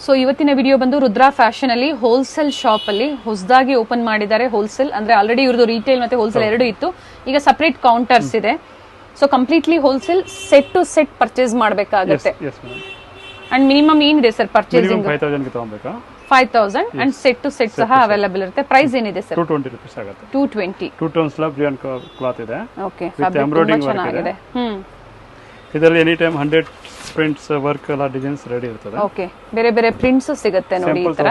So ಇವತ್ತಿನ video ಬಂದು Rudra fashion ಅಲ್ಲಿ ಹೋಲ್ಸೇಲ್ ಶಾಪ್ ಅಲ್ಲಿ ಹೊಸದಾಗಿ ಓಪನ್ ಮಾಡಿದ್ದಾರೆ. ಹೋಲ್ಸೇಲ್ ಅಂದ್ರೆ ಆಲ್ರೆಡಿ ಇವ್ರದ್ದು ರಿಟೇಲ್ ಮತ್ತೆ ಹೋಲ್ಸೇಲ್ ಎರಡು ಇತ್ತು, ಈಗ ಸಪರೇಟ್ ಕೌಂಟರ್ಸ್ ಇದೆ. So completely wholesale set to set purchase ಮಾಡಬೇಕಾಗುತ್ತೆ. ಅಂಡ್ ಮಿನಿಮಮ್ ಏನಿದೆ ಸರ್ ಪರ್ಚೇಸಿಂಗ್? 5000 ಗೆ ತಗೊಬೇಕು. 5000 ಅಂಡ್ ಸೆಟ್ ಟು ಸೆಟ್ ಸಹ ಅವೈಲೇಬಲ್ ಇರುತ್ತೆ. ಪ್ರೈಸ್ ಏನಿದೆ ಸರ್? 220 ರೂಪೀಸ್ ಆಗುತ್ತೆ. 220. 2 ಟೋನ್ ಸ್ಲಬ್ ರಿಯಾನ್ ಕ್ಲಾತ್ ಇದೆ. ಓಕೆ, ಫ್ಯಾಬ್ರಿಕ್ ತುಂಬಾ ಚೆನ್ನಾಗಿದೆ. ಇದರಲ್ಲಿ ಎನಿ ಟೈಮ್ 100 ಪ್ರಿಂಟ್ಸ್ ವರ್ಕ್ ಎಲ್ಲ ಡಿಸೈನ್ಸ್ ರೆಡಿ ಇರ್ತದೆ. ಓಕೆ, ಬೇರೆ ಬೇರೆ ಪ್ರಿಂಟ್ಸ್ ಸಿಗುತ್ತೆ ನೋಡಿ. ಈ ತರ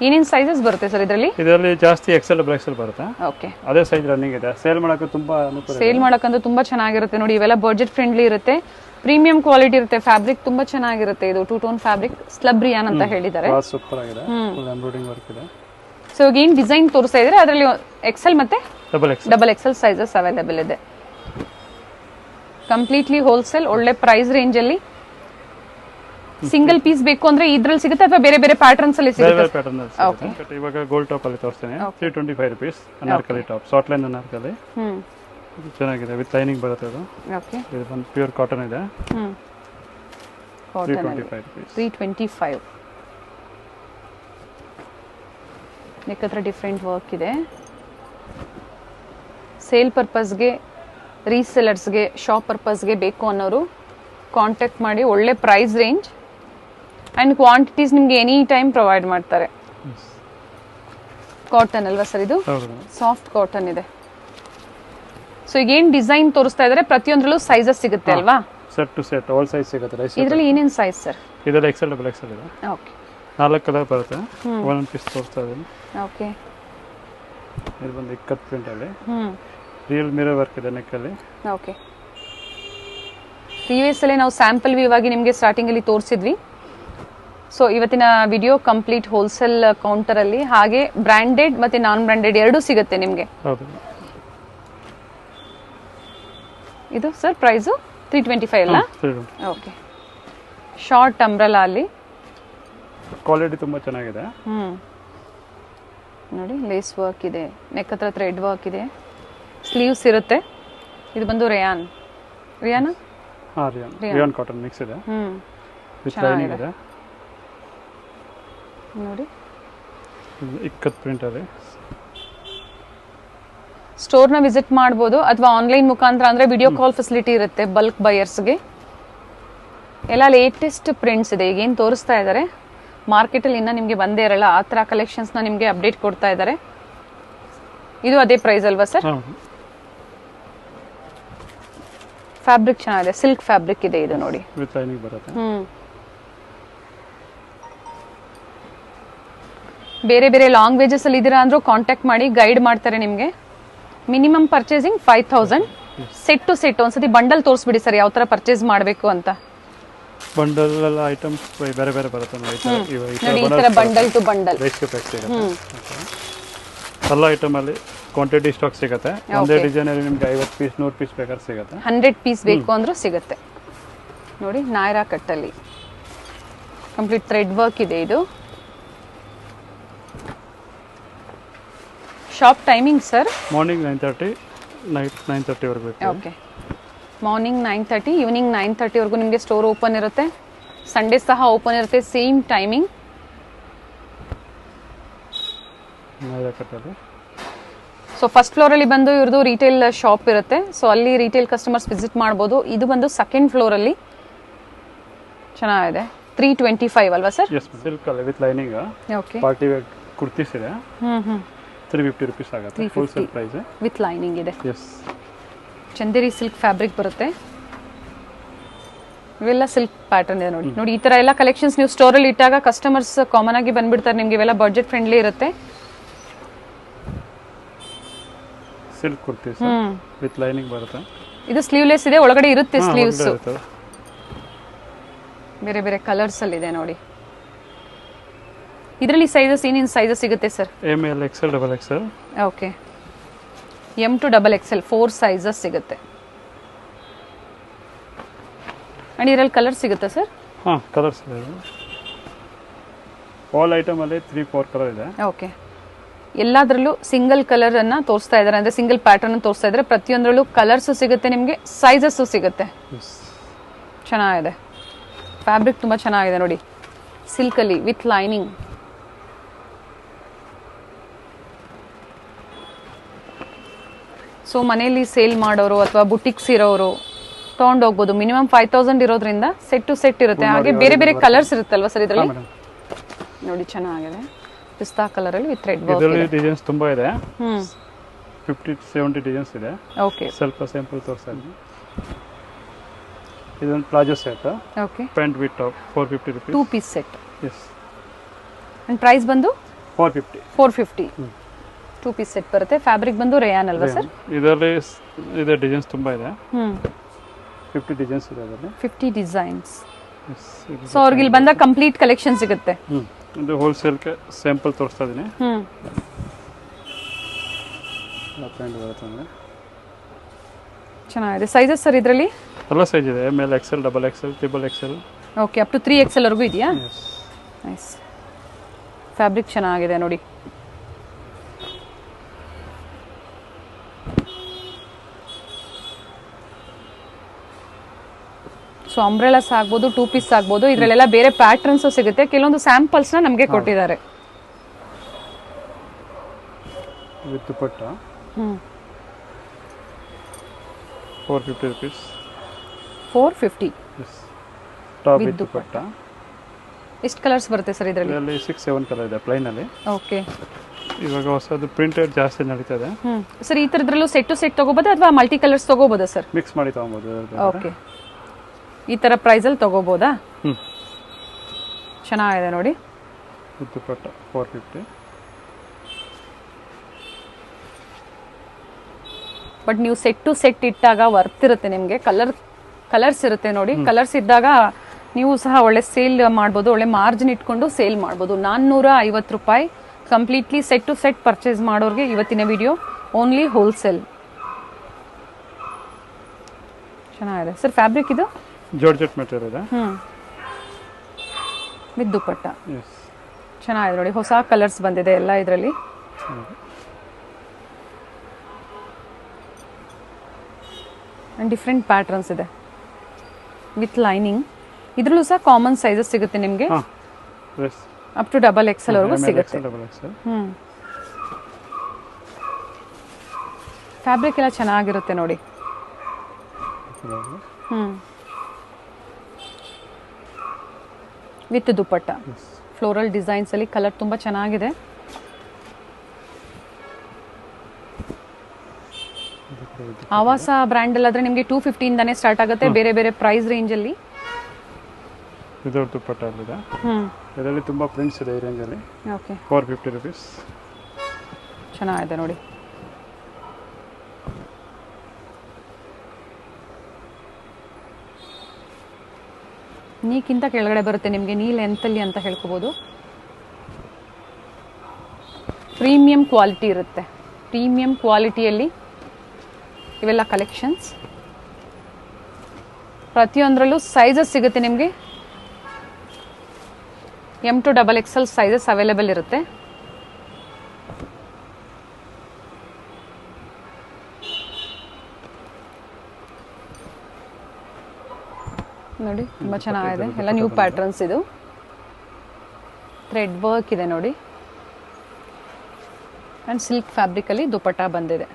ಏನೇನ್ ಸೈಜಸ್ ಬರುತ್ತೆ ಸರ್ ಇದರಲ್ಲಿ? ಇದರಲ್ಲಿ ಜಾಸ್ತಿ ಎಕ್ಸೆಲ್ ಡಬಲ್ ಎಕ್ಸೆಲ್ ಬರುತ್ತೆ. ಓಕೆ, ಅದೇ ಸೈಜ್ ರನ್ನಿಂಗ್ ಇದೆ. ಸೇಲ್ ಮಾಡಕ್ಕೆ ತುಂಬಾ ಅನುಕೂಲ. ಸೇಲ್ ಮಾಡಕ್ಕಂತೂ ತುಂಬಾ ಚೆನ್ನಾಗಿರುತ್ತೆ ನೋಡಿ. ಇವೆಲ್ಲ ಬಜೆಟ್ ಫ್ರೆಂಡ್ಲಿ ಇರುತ್ತೆ, ಪ್ರೀಮಿಯಂ ಕ್ವಾಲಿಟಿ ಇರುತ್ತೆ. ಫ್ಯಾಬ್ರಿಕ್ ತುಂಬಾ ಚೆನ್ನಾಗಿರುತ್ತೆ. ಇದು 2 ಟೋನ್ ಫ್ಯಾಬ್ರಿಕ್ ಸ್ಲಬ್ ರಿಯಾನ್ ಅಂತ ಹೇಳಿದ್ದಾರೆ. ಸೂಪರ್ ಆಗಿದೆ. ಫುಲ್ ಎಂಬ್ರಾಯ್ಡಿಂಗ್ ವರ್ಕ್ ಇದೆ. ಸೊ ಈಗ ಏನ್ ಡಿಸೈನ್ ತೋರಿಸ್ತಾ ಇದ್ರೆ ಅದರಲ್ಲಿ ಎಕ್ಸೆಲ್ ಮತ್ತೆ ಡಬಲ್ ಎಕ್ಸೆಲ್ ಸೈಜಸ್ ಅವೈಲೇಬಲ್ ಇದೆ. ಕಂಪ್ಲೀಟ್ಲಿ ಹೋಲ್ಸೇಲ್, ಒಳ್ಳೆ ಪ್ರೈಸ್ ರೇಂಜ್ ಅಲ್ಲಿ. ಸಿಂಗಲ್ ಪೀಸ್ ಬೇಕು ಅಂದ್ರೆ ಇದ್ರಲ್ಲಿ ಸಿಗುತ್ತೆ ಅಥವಾ ಬೇರೆ ಬೇರೆ ಪ್ಯಾಟರ್ನ್ಸ್ ಅಲ್ಲಿ ಸಿಗುತ್ತೆ? ಓಕೆ, ಇವಾಗ ಗೋಲ್ಡ್ ಟಾಪ್ ಅಲ್ಲಿ ತೋರಿಸ್ತೀನಿ. 325 rupees Anarkali top, short line Anarkali. ಇದು ಚೆನ್ನಾಗಿದೆ, ವಿತ್ ಲೈನಿಂಗ್ ಬರುತ್ತೆ. ಇದು ಓಕೆ, ಇದು ಒಂದು ಪ್ಯೂರ್ ಕಾಟನ್ ಇದೆ. ಕಾಟನ್ 325. ನೆಕ್ ಹತ್ರ ಡಿಫರೆಂಟ್ ವರ್ಕ್ ಇದೆ. ಸೇಲ್ ಪರ್ಪಸ್ಗೆ, ರೀಸೆಲರ್ಸ್ಗೆ, ಶಾಪ್ ಪರ್ಪಸ್ಗೆ ಬೇಕು ಅನ್ನೋರು ಕಾಂಟ್ಯಾಕ್ಟ್ ಮಾಡಿ. ಒಳ್ಳೆ ಪ್ರೈಸ್ ರೇಂಜ್ ಅಂಡ್ ಕ್ವಾಂಟಿಟೀಸ್ ನಿಮ್ಗೆ ಎನಿ ಟೈಮ್ ಪ್ರೊವೈಡ್ ಮಾಡ್ತಾರೆ. ಕಾಟನ್ ಅಲ್ವಾ ಸರ್ ಇದು? ಸಾಫ್ಟ್ ಕಾಟನ್ ಇದೆ. ಸೊ ಈಗ ಏನ್ ಡಿಸೈನ್ ತೋರಿಸ್ತಾ ಇದಾರೆ ಪ್ರತಿಯೊಂದ್ರಲ್ಲೂ ಸೈಜಸ್ ಸಿಗುತ್ತೆ ಅಲ್ವಾ? Set to set all size ಸಿಗುತ್ತೆ. ಇದರಲ್ಲಿ ಏನೇನ್ ಸೈಜ್ ಸರ್? ಇದರಲ್ಲಿ ಎಕ್ಸೆಲ್ ಡಬಲ್ ಎಕ್ಸೆಲ್ ಇದೆ. ಓಕೆ, 4 ಕಲರ್ ಬರುತ್ತೆ. ಒಂದೊಂದು ಪೀಸ್ ತೋರಿಸ್ತಾ ಇದ್ದೀನಿ. ಓಕೆ, ಇದು ಬಂದು ಇಕ್ಕತ್ ಪ್ರಿಂಟ್ ಅಲ್ಲಿ ರಿಯಲ್ ಮಿರರ್ ವರ್ಕ್ ಇದೆ ನೆಕ್ ಅಲ್ಲಿ. ಓಕೆ, ಪ್ರೀವಿಯಸ್ ಅಲ್ಲಿ ನಾವು ಸ್ಯಾಂಪಲ್ ವ್ಯೂ ಆಗಿ ನಿಮಗೆ ಸ್ಟಾರ್ಟಿಂಗ್ ಅಲ್ಲಿ ತೋರಿಸಿದ್ವಿ. ಸೊ ಇವತ್ತಿನ ವಿಡಿಯೋ ಕಂಪ್ಲೀಟ್ ಹೋಲ್ಸೇಲ್ ಕೌಂಟರ್ ಅಲ್ಲಿ, ಹಾಗೆ ಬ್ರಾಂಡೆಡ್ ಮತ್ತೆ ನಾನ್ ಬ್ರಾಂಡೆಡ್ ಎರಡೂ ಸಿಗುತ್ತೆ ನಿಮಗೆ. ಹೌದು. ಇದು ಸರ್ ಪ್ರೈಸ್ 325 ಅಲ್ಲ? ಓಕೆ, ಶಾರ್ಟ್ ಅಂಬ್ರೆಲಾ ಅಲ್ಲಿ. ಕ್ವಾಲಿಟಿ ತುಂಬಾ ಚೆನ್ನಾಗಿದೆ. ನೋಡಿ, ಲೇಸ್ ವರ್ಕ್ ಇದೆ, ನೆಕ್ ಹತ್ರ ಥ್ರೆಡ್ ವರ್ಕ್ ಇದೆ, ಸ್ಲೀವ್ಸ್ ಇರುತ್ತೆ. ಇದು ಬಂದು ರಿಯಾನ್ ರಿಯಾನ್ ಕಾಟನ್ ಮಿಕ್ಸ್ ಇದೆ. ವಿತ್ ಲೈನಿಂಗ್ ಇದೆ ನೋಡಿ. ಇಕ್ಕತ್ ಪ್ರಿಂಟ್ ಅಲ್ಲಿ. ಸ್ಟೋರ್ ನ ವಿಸಿಟ್ ಮಾಡಬಹುದು ಅಥವಾ ಆನ್ಲೈನ್ ಮುಖಾಂತರ ಅಂದ್ರೆ ವಿಡಿಯೋ ಕಾಲ್ ಫೆಸಿಲಿಟಿ ಇರುತ್ತೆ ಬಲ್ಕ್ ಬಯರ್ಸ್ಗೆ. ಎಲ್ಲ ಲೇಟೆಸ್ಟ್ ಪ್ರಿಂಟ್ಸ್ ಇದೆ. ಈಗ ಏನು ತೋರಿಸ್ತಾ ಇದ್ದಾರೆ ಮಾರ್ಕೆಟ್ ಅಲ್ಲಿ ಇನ್ನ ನಿಮ್ಗೆ ಬಂದೇ ಇರಲ್ಲ, ಆ ತರ ಕಲೆಕ್ಷನ್ಸ್ ನ ನಿಮ್ಗೆ ಅಪ್ಡೇಟ್ ಕೊಡ್ತಾ ಇದ್ದಾರೆ. ಇದು ಅದೇ ಪ್ರೈಸ್ ಅಲ್ವಾ ಸರ್? ಫ್ಯಾಬ್ರಿಕ್ ಚೆನ್ನಾಗಿದೆ, ಸಿಲ್ಕ್ ಫ್ಯಾಬ್ರಿಕ್ ಇದೆ ಇದು ನೋಡಿ. ವಿತ್ ಲೈನಿಂಗ್ ಬರುತ್ತೆ. ಬೇರೆ ಬೇರೆ ಲ್ಯಾಂಗ್ವೇಜಸ್ ಅಲ್ಲಿ ಇದೀರಾ ಅಂದ್ರೂ ಕಾಂಟ್ಯಾಕ್ಟ್ ಮಾಡಿ, ಗೈಡ್ ಮಾಡ್ತಾರೆ ನಿಮ್ಗೆ. Minimum purchasing 5000. Set to set ಒಂದ್ಸತಿ ಬಂಡಲ್ ತೋರಿಸ್ಬಿಡಿ ಸರ್, ಯಾವ ತರ ಪರ್ಚೇಸ್ ಮಾಡಬೇಕು ಅಂತ. ಬಂಡಲ್ ಎಲ್ಲ ಐಟಮ್ಸ್ ಬೇರೆ ಬೇರೆ ಬರುತ್ತೆ ನೋಡಿ. ಈ ತರ ಬಂಡಲ್ ಟು ಬಂಡಲ್ ಎಲ್ಲ ಐಟಮ್ ಅಲ್ಲಿ ಕ್ವಾಂಟಿಟಿ ಸ್ಟಾಕ್ ಸಿಗುತ್ತೆ. ಒಂದೇ ಡಿಸೈನ್ ಅಲ್ಲಿ ನಿಮಗೆ 50 ಪೀಸ್ 100 ಪೀಸ್ ಬೇಕಾದ್ರೆ ಸಿಗುತ್ತೆ. 100 ಪೀಸ್ ಬೇಕು ಅಂದ್ರೂ ಸಿಗುತ್ತೆ ನೋಡಿ. ನಾಯರಾ ಕಟ್ ಅಲ್ಲಿ ಕಂಪ್ಲೀಟ್ ಥ್ರೆಡ್ ವರ್ಕ್ ಇದೆ. ಇದು shop timing sir? Morning 9:30 night 9:30 ವರೆಗೂ ಇರುತ್ತೆ. ಓಕೆ, ಮಾರ್ನಿಂಗ್ 9:30 ಈವ್ನಿಂಗ್ 9:30 ವರೆಗೂ ನಿಮಗೆ ಸ್ಟೋರ್ ಓಪನ್ ಇರುತ್ತೆ. ಸಂಡೇ ಸಹ ಓಪನ್ ಇರುತ್ತೆ, same timing. So first floor ಅಲ್ಲಿ ಬಂದು ಇವ್ರದ್ದು ರಿಟೇಲ್ ಶಾಪ್ ಇರುತ್ತೆ. ಸೊ ಅಲ್ಲಿ ರಿಟೇಲ್ ಕಸ್ಟಮರ್ಸ್ ವಿಸಿಟ್ ಮಾಡಬಹುದು. ಇದು ಬಂದು ಸೆಕೆಂಡ್ ಫ್ಲೋರ್ ಅಲ್ಲಿ ಚೆನ್ನಾಗಿದೆ. 325 ಅಲ್ವಾ ಸರ್? ಎಸ್, ಸಿಲ್ಕ್ ಅಲ್ಲಿ with lining. Okay, party wear kurtis ಇದೆ. 350 ರೂಪೀಸ್ ಆಗುತ್ತೆ. Full sale price with lining ಇದೆ. ಎಸ್, ಚಂದೇರಿ ಸಿಲ್ಕ್ ಫ್ಯಾಬ್ರಿಕ್ ಬರುತ್ತೆ. ಇವೆಲ್ಲ ಸಿಲ್ಕ್ ಪ್ಯಾಟರ್ನ್ ಇದೆ ನೋಡಿ. ನೋಡಿ, ಈ ತರ ಎಲ್ಲ ಕಲೆಕ್ಷನ್ಸ್ ನೀವು ಸ್ಟೋರ್ ಅಲ್ಲಿ ಇಟ್ಟಾಗ ಕಸ್ಟಮರ್ಸ್ ಕಾಮನ್ ಆಗಿ ಬಂದ್ಬಿಡ್ತಾರೆ ನಿಮ್ಗೆ. ಇವೆಲ್ಲ ಬಜೆಟ್ ಫ್ರೆಂಡ್ಲಿ ಇರುತ್ತೆ. ಸಿಲ್ಕ್ ಕುರ್ತೀಸ್ ವಿತ್ ಲೈನಿಂಗ್ ಬರುತ್ತೆ. ಇದು ಸ್ಲೀವ್ಲೆಸ್ ಇದೆ, ಒಳಗಡೆ ಇರುತ್ತೆ ಸ್ಲೀವ್ಸ್. ಬೇರೆ ಬೇರೆ ಕಲರ್ಸ್ ಅಲ್ಲಿ ಇದೆ ನೋಡಿ. ಇದರಲ್ಲಿ ಸೈಜಸ್ ಏನೇನು ಸೈಜಸ್ ಸಿಗುತ್ತೆ sir? M, L, XL, double XL. Okay, M to double XL 4 sizes ಸಿಗುತ್ತೆ. ಅಂಡ್ ಇದರಲ್ಲಿ ಕಲರ್ ಸಿಗುತ್ತೆ ಸರ್? ಕಲರ್ಸ್ ಇದೆ. ಆಲ್ ಐಟಮ್ ಅಲ್ಲಿ 3-4 ಕಲರ್ ಇದೆ. ಓಕೆ, ಎಲ್ಲದರಲ್ಲೂ ಸಿಂಗಲ್ ಕಲರ್ ಅನ್ನ ತೋರಿಸ್ತಾ ಇದ್ದಾರೆ, ಅಂದ್ರೆ ಸಿಂಗಲ್ ಪ್ಯಾಟರ್ನ್ ತೋರಿಸ್ತಾ ಇದ್ದಾರೆ. ಪ್ರತಿಯೊಂದರಲ್ಲೂ ಕಲರ್ಸ್ ಸಿಗುತ್ತೆ ನಿಮಗೆ, ಸೈಜಸ್ ಸಿಗುತ್ತೆ. ಚೆನ್ನಾಗಿದೆ, ಫ್ಯಾಬ್ರಿಕ್ ತುಂಬಾ ಚೆನ್ನಾಗಿದೆ ನೋಡಿ. ಸಿಲ್ಕಲ್ಲಿ ವಿತ್ ಲೈನಿಂಗ್. ಸೊ ಮನೆಯಲ್ಲಿ ಸೇಲ್ ಮಾಡೋರು ಅಥವಾ ಬುಟಿಕ್ಸ್ ಇರೋರು ತೊಗೊಂಡೋಗ್ಬೋದು. ಮಿನಿಮಮ್ 5000 ಇರೋದ್ರಿಂದ ಸೆಟ್ ಟು ಸೆಟ್ ಇರುತ್ತೆ. ಹಾಗೆ ಬೇರೆ ಬೇರೆ ಕಲರ್ಸ್ ಇರುತ್ತಲ್ವಾ ಸರ್ ಇದರಲ್ಲಿ? ನೋಡಿ ಚೆನ್ನಾಗಿದೆ, ಪಿಸ್ತಾ ಕಲರ್ ಅಲ್ಲಿ ವಿತ್ ರೆಡ್ ವರ್ಕ್. ಇದರಲ್ಲಿ ಡಿಸೈನ್ಸ್ ತುಂಬಾ ಇದೆ. 50-70 ಡಿಸೈನ್ಸ್ ಇದೆ. ಓಕೆ, ಸ್ವಲ್ಪ ಸ್ಯಾಂಪಲ್ ತೋರಿಸ್ತಾ ಇದ್ದೀನಿ. ಇದೊಂದು palazzo set. Okay, pant with top 450 rupees. 2 piece set. Yes. And price ಬಂದು 450. 2 ಪೀಸ್ ಸೆಟ್ ಬರುತ್ತೆ. ಫ್ಯಾಬ್ರಿಕ್ ಬಂದು ರೇಯಾನ್ ಅಲ್ವಾ ಸರ್? ಇದರಲ್ಲಿ ಇದೆ ಡಿಸೈನ್ಸ್ ತುಂಬಾ ಇದೆ. 50 ಡಿಸೈನ್ಸ್ ಇದೆ ಅದರಲ್ಲಿ. 50 ಡಿಸೈನ್ಸ್. ಸೊ ಅವ್ರಿಗೆ ಇಲ್ಲಿ ಬಂದ ಕಂಪ್ಲೀಟ್ ಕಲೆಕ್ಷನ್ ಸಿಗುತ್ತೆ. ಇದು ಹೋಲ್ಸೇಲ್ ಗೆ ಸ್ಯಾಂಪಲ್ ತೋರಿಸ್ತಾ ಇದೀನಿ. ಪ್ಯಾಂಟ್ ಬರುತ್ತೆ ಅಂದ್ರೆ ಚೆನ್ನಾಗಿದೆ. ಸೈಜಸ್ ಸರ್ ಇದರಲ್ಲಿ ಎಲ್ಲ ಸೈಜ್ ಇದೆ. ಮೇಲೆ XL, double XL, triple XL. Okay, up to 3XL ವರೆಗೂ ಇದೆಯಾ? ನೈಸ್. ಫ್ಯಾಬ್ರಿಕ್ ಚೆನ್ನಾಗಿದೆ ನೋಡಿ. ಸೊ ಅಂಬ್ರೆಲಾಸ್ ಆಗ್ಬೋದು, 2 ಪೀಸ್ ಆಗ್ಬೋದು, ಇದರಲ್ಲೆಲ್ಲ ಬೇರೆ ಪ್ಯಾಟರ್ನ್ಸ್ ಸಿಗುತ್ತೆ. ಕೆಲವೊಂದು ಸ್ಯಾಂಪಲ್ಸ್ ನ ನಮಗೆ ಕೊಟ್ಟಿದ್ದಾರೆ. With dupatta 450 rupees. 450. Yes. Top with dupatta. ಎಷ್ಟು ಕಲರ್ಸ್ ಬರುತ್ತೆ ಸರ್ ಇದರಲ್ಲಿ? ಇದರಲ್ಲಿ 6-7 ಕಲರ್ ಇದೆ ಪ್ಲೈನ್ ಅಲ್ಲಿ. ಓಕೆ. ಇವಾಗ ಹೊಸದು ಪ್ರಿಂಟೆಡ್ ಜಾಸ್ತಿ ನಡೀತಾ ಇದೆ. ಸರ್ ಈ ತರದ್ರಲ್ಲೂ ಸೆಟ್ ಟು ಸೆಟ್ ತಗೋಬೋದಾ ಅಥವಾ ಮಲ್ಟಿ ಕಲರ್ಸ್ ತಗೋಬೋದಾ ಸರ್? ಮಿಕ್ಸ್ ಮಾಡಿ ತಗೋಬಹುದು. ಓಕೆ, ಈ ತರ ಪ್ರೈಸ್ ಅಲ್ಲಿ ತಗೋಬೋದಾ? ಚೆನ್ನಾಗಿದೆ ನೋಡಿ. ದುಪಟ್ಟ 450. ಬಟ್ ನೀವು ಸೆಟ್ ಟು ಸೆಟ್ ಇಟ್ಟಾಗ ವರ್ತ್ ಇರುತ್ತೆ ನಿಮಗೆ. ಕಲರ್ಸ್ ಇರುತ್ತೆ ನೋಡಿ. ಕಲರ್ಸ್ ಇದ್ದಾಗ ನೀವು ಸಹ ಒಳ್ಳೆ ಸೇಲ್ ಮಾಡ್ಬೋದು, ಒಳ್ಳೆ ಮಾರ್ಜಿನ್ ಇಟ್ಕೊಂಡು ಸೇಲ್ ಮಾಡ್ಬೋದು. 450 ರೂಪಾಯಿ completely set to set purchase ಮಾಡೋರಿಗೆ ಇವತ್ತಿನ ವಿಡಿಯೋ. Only wholesale. ಚೆನ್ನಾಗಿದೆ ಸರ್. ಫ್ಯಾಬ್ರಿಕ್ ಇದು ಜಾರ್ಜೆಟ್ ಮೆಟೀರಿಯಲ್ ಇದೆ. ವಿತ್ ದುಪಟ್ಟ. ಎಸ್. ಚೆನ್ನಾಗಿದೆ ನೋಡಿ. ಹೊಸ ಕಲರ್ಸ್ ಬಂದಿದೆ ಎಲ್ಲ ಇದರಲ್ಲಿ. ಅಂಡ್ ಡಿಫ್ರೆಂಟ್ ಪ್ಯಾಟರ್ನ್ಸ್ ಇದೆ ವಿತ್ ಲೈನಿಂಗ್. ಇದರಲ್ಲೂ ಸಹ ಕಾಮನ್ ಸೈಜಸ್ ಸಿಗುತ್ತೆ ನಿಮಗೆ. ಅಪ್ ಟು ಡಬಲ್ XL ವರೆಗೂ ಸಿಗುತ್ತೆ. ಫ್ಯಾಬ್ರಿಕ್ ಎಲ್ಲ ಚೆನ್ನಾಗಿರುತ್ತೆ ನೋಡಿ. ವಿತ್ ದುಪಟ್ಟ ಫ್ಲೋರಲ್ ಡಿಸೈನ್ಸ್ ಅಲ್ಲಿ ಕಲರ್ ತುಂಬಾ ಚೆನ್ನಾಗಿದೆ. ಆವಾಸ ಬ್ರ್ಯಾಂಡ್ ಅಲ್ಲಾದ್ರೆ ನಿಮಗೆ 250 ಇಂದಾನೆ ಸ್ಟಾರ್ಟ್ ಆಗುತ್ತೆ. ಬೇರೆ ಬೇರೆ ಪ್ರೈಸ್ ರೇಂಜ್ ಅಲ್ಲಿ ಇದರ ದುಪಟ್ಟ ಇದೆ. ಇದರಲ್ಲಿ ತುಂಬಾ ಪ್ರಿಂಟ್ಸ್ ಇದೆ ಈ ರೇಂಜ್ ಅಲ್ಲಿ. Okay, 450 rupees. ಚೆನ್ನಾಗಿದೆ ನೋಡಿ. ನೀಕ್ಕಿಂತ ಕೆಳಗಡೆ ಬರುತ್ತೆ ನಿಮಗೆ. ನೀ ಲೆಂತ್ ಅಲ್ಲಿ ಅಂತ ಹೇಳ್ಕೋಬಹುದು. ಪ್ರೀಮಿಯಂ ಕ್ವಾಲಿಟಿ ಇರುತ್ತೆ. ಪ್ರೀಮಿಯಂ ಕ್ವಾಲಿಟಿಯಲ್ಲಿ ಇವೆಲ್ಲ ಕಲೆಕ್ಷನ್ಸ್. ಪ್ರತಿಯೊಂದರಲ್ಲೂ ಸೈಜಸ್ ಸಿಗುತ್ತೆ ನಿಮಗೆ. M to XXL sizes available ಇರುತ್ತೆ. ನೋಡಿ ತುಂಬಾ ಚೆನ್ನಾಗಿದೆ. ಎಲ್ಲ ನ್ಯೂ ಪ್ಯಾಟರ್ನ್ಸ್. ಇದು ಥ್ರೆಡ್ ವರ್ಕ್ ಇದೆ ನೋಡಿ. ಅಂಡ್ ಸಿಲ್ಕ್ ಫ್ಯಾಬ್ರಿಕ್ ಅಲ್ಲಿ ದುಪಟ್ಟ ಬಂದಿದೆ.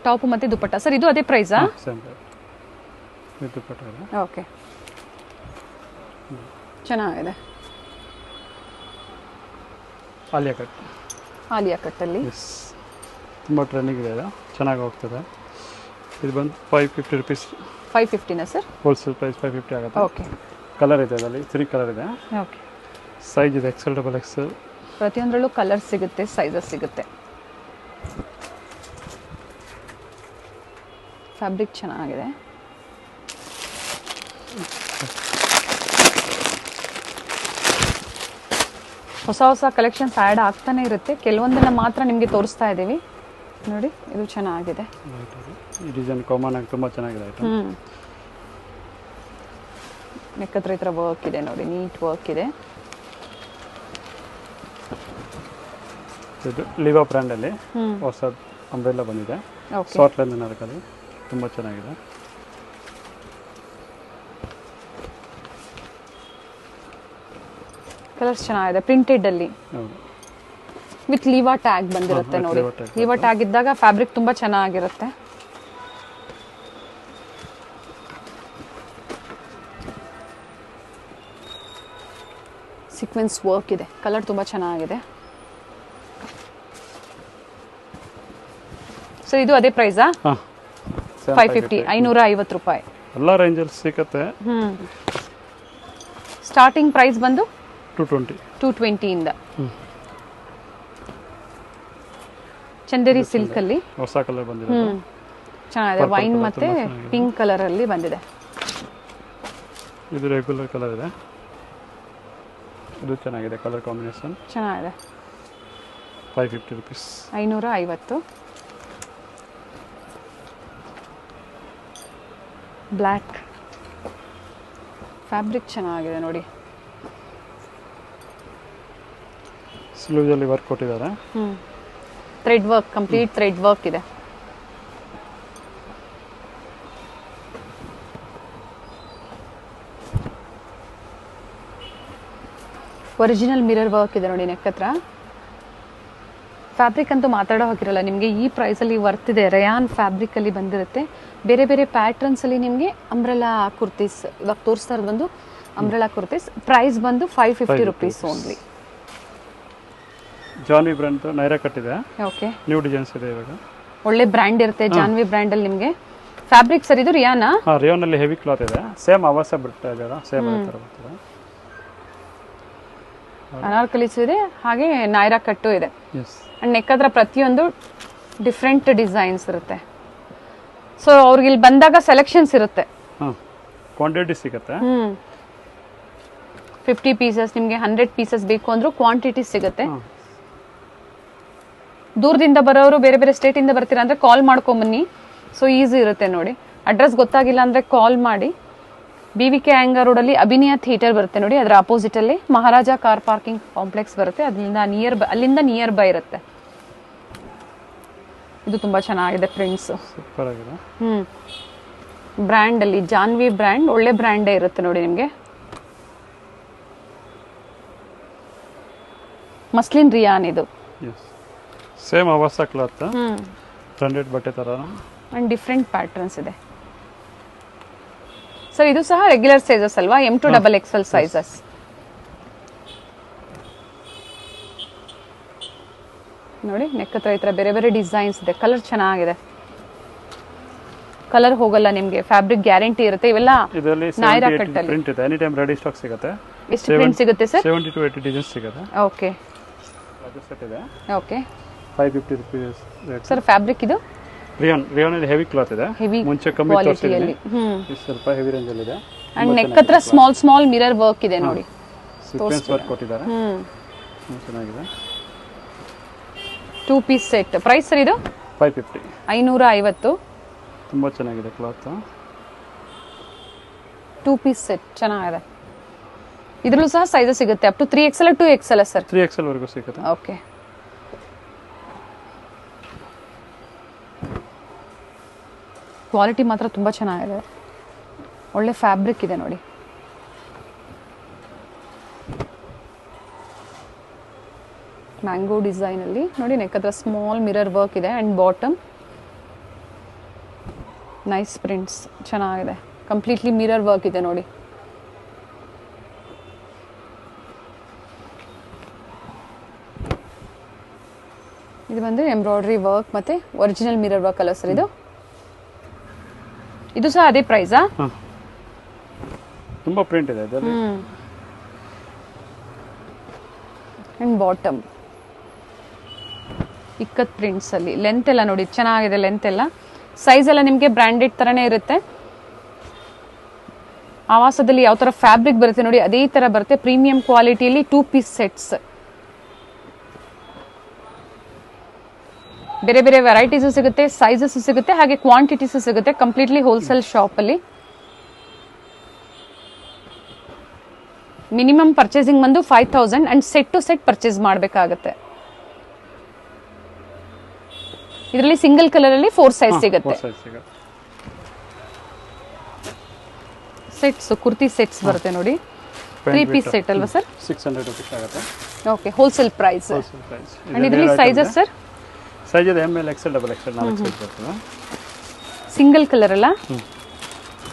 ಟಾಪ್ ಮತ್ತೆ ದುಪಟ್ಟ. ಸರ್ ಇದು ಅದೇ ಪ್ರೈಸಾ? ಓಕೆ, ಚೆನ್ನಾಗಿದೆ. ಆಲಿಯಾ ಕಟ್ ಅಲ್ಲಿ ತುಂಬ ಟ್ರೆಂಡಿಂಗ್ ಇದೆ. ಚೆನ್ನಾಗಿ ಹೋಗ್ತದೆ. ಇದು ಬಂದು 550 rupees. 550ನಾ ಸರ್? ಹೋಲ್ಸೇಲ್ ಪ್ರೈಸ್ 550 ಆಗುತ್ತೆ. ಓಕೆ. ಕಲರ್ ಇದೆ ಅದರಲ್ಲಿ 3 ಕಲರ್ ಇದೆ. ಓಕೆ. ಸೈಜ್ ಇದೆ XL, ಡಬಲ್ XL. ಪ್ರತಿಯೊಂದರಲ್ಲೂ ಕಲರ್ ಸಿಗುತ್ತೆ, ಸೈಜಸ್ ಸಿಗುತ್ತೆ. ಫ್ಯಾಬ್ರಿಕ್ ಚೆನ್ನಾಗಿದೆ. ಹೊಸ ಹೊಸ ಕಲೆಕ್ಷನ್ಸ್ ಆ್ಯಡ್ ಆಗ್ತಾನೆ ಇರುತ್ತೆ. ಕೆಲವೊಂದನ್ನ ಮಾತ್ರ ನಿಮಗೆ ತೋರಿಸ್ತಾ ಇದ್ದೀವಿ ನೋಡಿ. ಇದು ಚೆನ್ನಾಗಿದೆ. ಈ ಡಿಸೈನ್ ಕಾಮನ್ ಆಗಿ ತುಂಬ ಚೆನ್ನಾಗಿದೆ. ನೆಕ್ಕತ್ರ ಈ ಥರ ವರ್ಕ್ ಇದೆ ನೋಡಿ. ನೀಟ್ ವರ್ಕ್ ಇದೆ. ಇದು ಲಿವಾ ಬ್ರ್ಯಾಂಡಲ್ಲಿ ಹೊಸ ಅಂಬ್ರೆಲ್ಲ ಬಂದಿದೆ. ಸಾಫ್ಟ್ ಲೈನ್ ನರಕಲ್ಲಿ ತುಂಬ ಚೆನ್ನಾಗಿದೆ. ಕಲರ್ಸ್ ಚೆನ್ನಾಗಿದೆ ಪ್ರಿಂಟೆಡ್ ಅಲ್ಲಿ ಹೌದು ವಿತ್ ಲೀವಾ ಟ್ಯಾಗ್ ಬಂದಿರುತ್ತೆ ನೋಡಿ Liva tag ಲೀವಾ ಟ್ಯಾಗ್ ಇದ್ದಾಗ ಫ್ಯಾಬ್ರಿಕ್ ತುಂಬಾ ಚೆನ್ನಾಗಿರುತ್ತೆ ಸೀಕ್ವೆನ್ಸ್ ವರ್ಕ್ ಇದೆ ಕಲರ್ ತುಂಬಾ ಚೆನ್ನಾಗಿದೆ ಸೊ ಇದು ಅದೇ ಪ್ರೈಸಾ ಹಾ 550 550 ರೂಪಾಯಿ ಎಲ್ಲ ರೇಂಜಲ್ಲಿ ಸಿಗುತ್ತೆ ಸ್ಟಾರ್ಟಿಂಗ್ ಪ್ರೈಸ್ ಬಂದು 220 ಇಂದ ಚಂದೇರಿ ಸಿಲ್ಕ್ ಅಲ್ಲಿ ಹೊಸ ಕಲರ್ ಬಂದಿರೋದು ಚೆನ್ನಾಗಿದೆ ವೈನ್ ಮತ್ತೆ ಪಿಂಕ್ ಕಲರ್ ಅಲ್ಲಿ ಬಂದಿದೆ ಇದು ರೆಗ್ಯುಲರ್ ಕಲರ್ ಇದೆ ಇದು ಚೆನ್ನಾಗಿದೆ ಕಲರ್ ಕಾಂಬಿನೇಷನ್ ಚೆನ್ನಾಗಿದೆ 550 rupees 550 ಬ್ಲ್ಯಾಕ್ ಫ್ಯಾಬ್ರಿಕ್ ಚೆನ್ನಾಗಿದೆ ನೋಡಿ ಸ್ಲೀವ್ಸ್ ಅಲ್ಲಿ ವರ್ಕ್ ಕೊಟ್ಟಿದ್ದಾರೆ thread work complete thread work ಇದೆ ಒರಿಜಿನಲ್ ಮಿರರ್ ವರ್ಕ್ ಇದೆ ನೋಡಿ ನೆಕ್ ಹತ್ರ ಫ್ಯಾಬ್ರಿಕ್ ಅಂತೂ ಮಾತಾಡೋ ಹೋಗಿರಲ್ಲ ನಿಮಗೆ ಈ ಪ್ರೈಸಲ್ಲಿ ವರ್ತ್ ಇದೆ ರಯಾನ್ ಫ್ಯಾಬ್ರಿಕಲ್ಲಿ ಬಂದಿರುತ್ತೆ ಬೇರೆ ಬೇರೆ ಪ್ಯಾಟ್ರನ್ಸಲ್ಲಿ ನಿಮಗೆ ಅಂಬ್ರೆಲಾ ಕುರ್ತೀಸ್ ಇವಾಗ ತೋರಿಸ್ತಾ ಇರೋದು ಬಂದು ಅಂಬ್ರೆಲಾ ಕುರ್ತೀಸ್ ಪ್ರೈಸ್ ಬಂದು 550 rupees only Janvi brand Naira cut ಇದೆ ಓಕೆ ನ್ಯೂ ಡಿಸೈನ್ಸ್ ಇದೆ ಇವಾಗ ಒಳ್ಳೆ ಬ್ರ್ಯಾಂಡ್ ಇರುತ್ತೆ ಜಾನ್ವಿ ಬ್ರ್ಯಾಂಡಲ್ಲಿ ನಿಮಗೆ ಫ್ಯಾಬ್ರಿಕ್ ಸರ್ ಇದು ರಿಯಾನಾ ರಿಯಾನ್ ಅಲ್ಲಿ ಹೆವಿ ಕ್ಲಾತ್ ಇದೆ ಸೇಮ್ ಅವಶ್ಯ ಬಿಡ್ತಾ ಇದೆಯಲ್ಲ ಸೇಮ್ ಅದೇ ಥರ ಬರ್ತದೆ ಅನಾರ್ಕಲಿಸ್ ಇದೆ ಹಾಗೆ ನೈರಾ ಕಟ್ಟು ಇದೆ ಎಸ್ ಅಂಡ್ ನೆಕ್ ಹತ್ರ ಪ್ರತಿಯೊಂದು ಡಿಫ್ರೆಂಟ್ ಡಿಸೈನ್ಸ್ ಇರುತ್ತೆ ಸೊ ಅವ್ರಿಗೆ ಇಲ್ಲಿ ಬಂದಾಗ ಸೆಲೆಕ್ಷನ್ಸ್ ಇರುತ್ತೆ ಹಾಂ ಕ್ವಾಂಟಿಟಿ ಸಿಗುತ್ತೆ 50 ಪೀಸಸ್ ನಿಮಗೆ 100 ಪೀಸಸ್ ಬೇಕು ಅಂದ್ರೂ ಕ್ವಾಂಟಿಟಿ ಸಿಗುತ್ತೆ ದೂರದಿಂದ ಬರೋರು ಬೇರೆ ಬೇರೆ ಸ್ಟೇಟಿಂದ ಬರ್ತೀರಾ ಅಂದ್ರೆ ಕಾಲ್ ಮಾಡ್ಕೊಂಬನ್ನಿ ಸೊ ಈಸಿ ಇರುತ್ತೆ ನೋಡಿ ಅಡ್ರೆಸ್ ಗೊತ್ತಾಗಿಲ್ಲ ಅಂದ್ರೆ ಕಾಲ್ ಮಾಡಿ BVK ಆ್ಯಂಗರ್ ರೋಡಲ್ಲಿ ಅಭಿನಯ ಥಿಯೇಟರ್ ಬರುತ್ತೆ ನೋಡಿ ಅದರ ಅಪೋಸಿಟ್ ಅಲ್ಲಿ ಮಹಾರಾಜ ಕಾರ್ ಪಾರ್ಕಿಂಗ್ ಕಾಂಪ್ಲೆಕ್ಸ್ ಬರುತ್ತೆ ಅಲ್ಲಿಂದ ನಿಯರ್ ಬೈ ಇರುತ್ತೆ ಇದು ತುಂಬಾ ಚೆನ್ನಾಗಿದೆ ಪ್ರಿಂಟ್ಸ್ ಸೂಪರ್ ಆಗಿದೆ ಬ್ರ್ಯಾಂಡ್ ಅಲ್ಲಿ ಜಾನ್ವಿ ಬ್ರ್ಯಾಂಡ್ ಒಳ್ಳೆ ಬ್ರ್ಯಾಂಡೇ ಇರುತ್ತೆ ನೋಡಿ ನಿಮಗೆ ಮಸ್ಲಿನ್ ರಿಯಾನ್ ಇದು ಎಸ್ ಸೇಮ್ ಅವಶ್ಯ ಕ್ಲಾತ್ ಬ್ರಾಂಡೆಡ್ ಬಟ್ಟೆ ಥರ ಅಂಡ್ ಡಿಫ್ರೆಂಟ್ ಪ್ಯಾಟರ್ನ್ಸ್ ಇದೆ ಸರ್ ಇದು ಸಹ ರೆಗ್ಯುಲರ್ ಸೈಜಸ್ ಅಲ್ವಾ M2 XXL ಸೈಜಸ್ ನೋಡಿ ನೆಕ್ ಹತ್ರ ಈ ತರ ಬೇರೆ ಬೇರೆ ಡಿಸೈನ್ಸ್ ಇದೆ ಕಲರ್ ಚೆನ್ನಾಗಿದೆ ಕಲರ್ ಹೋಗಲ್ಲ ನಿಮಗೆ ಫ್ಯಾಬ್ರಿಕ್ ಗ್ಯಾರಂಟಿ ಇರುತ್ತೆ ಇವೆಲ್ಲ ಇದರಲ್ಲಿ ನೈರಾ ಕಟ್ ಅಲ್ಲಿ ಪ್ರಿಂಟ್ ಇದೆ ಎನಿ ಟೈಮ್ ರೆಡಿ ಸ್ಟಾಕ್ ಸಿಗುತ್ತೆ ಎಷ್ಟು ಪ್ರಿಂಟ್ ಸಿಗುತ್ತೆ ಸರ್ 70 to 80 ಡಿಸೈನ್ಸ್ ಸಿಗುತ್ತೆ ಓಕೆ ಅದು ಸೆಟ್ ಇದೆ okay 550 rupees rate sir fabric ಇದು ರಿಯಾನ್ ಅಲ್ಲಿ ಹೆವಿ ಕ್ಲಾತ್ ಇದೆ ಹೆವಿ ಮುಂಚೆ ಕಮ್ಮಿ ಕ್ವಾಲಿಟಿಯಲ್ಲಿ ಇದು ಸ್ವಲ್ಪ ಹೆವಿ ರೇಂಜ್ ಅಲ್ಲಿ ಇದೆ ಅಂಡ್ ನೆಕ್ ಹತ್ರ ಸ್ಮಾಲ್ ಮಿರರ್ ವರ್ಕ್ ಇದೆ ನೋಡಿ ಸೀಕ್ವೆನ್ಸ್ ವರ್ಕ್ ಕೊಟ್ಟಿದ್ದಾರೆ ಚೆನ್ನಾಗಿದೆ 2 ಪೀಸ್ ಸೆಟ್ ಪ್ರೈಸ್ ಸರ್ ಇದು 550 550 ತುಂಬಾ ಚೆನ್ನಾಗಿದೆ ಕ್ಲಾತ್ 2 ಪೀಸ್ ಸೆಟ್ ಚೆನ್ನಾಗಿದೆ ಇದರಲ್ಲೂ ಸಹ ಸೈಜಸ್ ಸಿಗುತ್ತೆ up to 3XL 2XL sir 3XL ವರೆಗೂ ಸಿಗುತ್ತೆ ಓಕೆ ಕ್ವಾಲಿಟಿ ಮಾತ್ರ ತುಂಬಾ ಚೆನ್ನಾಗಿದೆ ಒಳ್ಳೆ ಫ್ಯಾಬ್ರಿಕ್ ಇದೆ ನೋಡಿ ಮ್ಯಾಂಗೋ ಡಿಸೈನ್ ಅಲ್ಲಿ ನೋಡಿ ನೆಕ್ ಹತ್ರ ಸ್ಮಾಲ್ ಮಿರರ್ ವರ್ಕ್ ಇದೆ ಅಂಡ್ ಬಾಟಮ್ ನೈಸ್ ಪ್ರಿಂಟ್ಸ್ ಚೆನ್ನಾಗಿದೆ ಕಂಪ್ಲೀಟ್ಲಿ ಮಿರರ್ ವರ್ಕ್ ಇದೆ ನೋಡಿ ಇದು ಬಂದು ಎಂಬ್ರಾಯ್ಡರಿ ವರ್ಕ್ ಮತ್ತೆ ಒರಿಜಿನಲ್ ಮಿರರ್ ವರ್ಕ್ ಅಲ್ಲ ಸರ್ ಇದು ಸಹ ಅದೇ ಪ್ರೈಸಾ ತುಂಬಾ ಪ್ರಿಂಟ್ ಇದೆ ಇದರಲ್ಲಿ ಅಂಡ್ ಬಾಟಮ್ ಇಕ್ಕತ್ ಪ್ರಿಂಟ್ಸ್ ಅಲ್ಲಿ ಲೆಂತ್ ಎಲ್ಲ ನೋಡಿ ಚೆನ್ನಾಗಿದೆ ಲೆಂತ್ ಎಲ್ಲ ಸೈಜ್ ಎಲ್ಲ ನಿಮಗೆ ಬ್ರಾಂಡೆಡ್ ತರನೇ ಇರುತ್ತೆ ಆವಾಸದಲ್ಲಿ ಯಾವ ತರ ಫ್ಯಾಬ್ರಿಕ್ ಬರುತ್ತೆ ನೋಡಿ ಅದೇ ತರ ಬರುತ್ತೆ ಪ್ರೀಮಿಯಂ ಕ್ವಾಲಿಟಿಯಲ್ಲಿ 2 ಪೀಸ್ ಸೆಟ್ಸ್ ಬೇರೆ ಬೇರೆ ವೆರೈಟೀಸ್ ಸಿಗುತ್ತೆ ಸೈಜಸ್ ಸಿಗುತ್ತೆ ಹಾಗೆ ಕ್ವಾಂಟಿಟೀಸ್ ಸಿಗುತ್ತೆ ಕಂಪ್ಲೀಟ್ಲಿ ಹೋಲ್ಸೇಲ್ ಶಾಪ್ ಅಲ್ಲಿ ಮಿನಿಮಮ್ ಪರ್ಚೇಸಿಂಗ್ ಬಂದು 5000 and set to set purchase ಮಾಡಬೇಕಾಗುತ್ತೆ ಇದರಲ್ಲಿ ಸಿಂಗಲ್ ಕಲರ್ ಅಲ್ಲಿ 4 ಸೈಜ್ ಸಿಗುತ್ತೆ ಸೆಟ್ಸ್ ಕುರ್ತಿ ಸೆಟ್ಸ್ ಬರುತ್ತೆ ನೋಡಿ 3 ಪೀಸ್ ಸೆಟ್ ಅಲ್ವಾ ಸರ್? 600 ರುಪೀಸ್ ಆಗುತ್ತೆ. Okay, wholesale price. Wholesale price. And ಇದರಲ್ಲಿ ಸೈಜಸ್ ಸರ್? ಸೈಜ್ ಇದೆ ML XL double XL 4 size ಬರ್ತದೆ. ಸಿಂಗಲ್ ಕಲರ್ ಅಲ್ಲ?